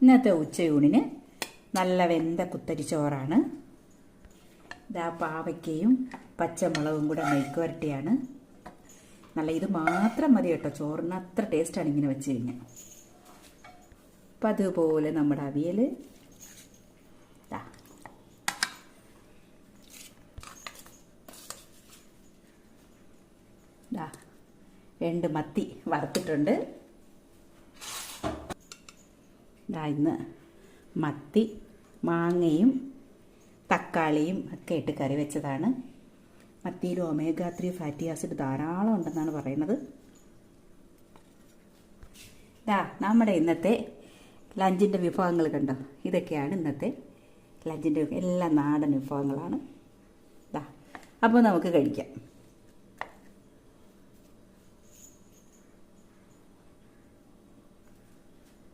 ഇന്നത്തെ ഉച്ചയൂണിന് നല്ല വെന്ത കുത്തരിച്ചോറാണ്. ഇതാ പാവയ്ക്കയും പച്ചമുളകും കൂടെ മെഴുക്ക് വരട്ടിയാണ്. നല്ല ഇത് മാത്രം മതി കേട്ടോ, ചോറിന് അത്ര ടേസ്റ്റാണ് ഇങ്ങനെ വെച്ച് കഴിഞ്ഞാൽ. അപ്പം അതുപോലെ നമ്മുടെ അവിയൽ രണ്ട് മത്തി വറുത്തിട്ടുണ്ട്. ഇന്ന് മത്തി മാങ്ങയും തക്കാളിയും ഒക്കെ ഇട്ട് കറി വെച്ചതാണ്. മത്തിയിൽ ഒമേഗ 3 ഫാറ്റി ആസിഡ് ധാരാളം ഉണ്ടെന്നാണ് പറയുന്നത്. നമ്മുടെ ഇന്നത്തെ ലഞ്ചിൻ്റെ വിഭവങ്ങൾ കണ്ടോ, ഇതൊക്കെയാണ് ഇന്നത്തെ ലഞ്ചിൻ്റെ എല്ലാം നാടൻ വിഭവങ്ങളാണ്. അപ്പോൾ നമുക്ക് കഴിക്കാം.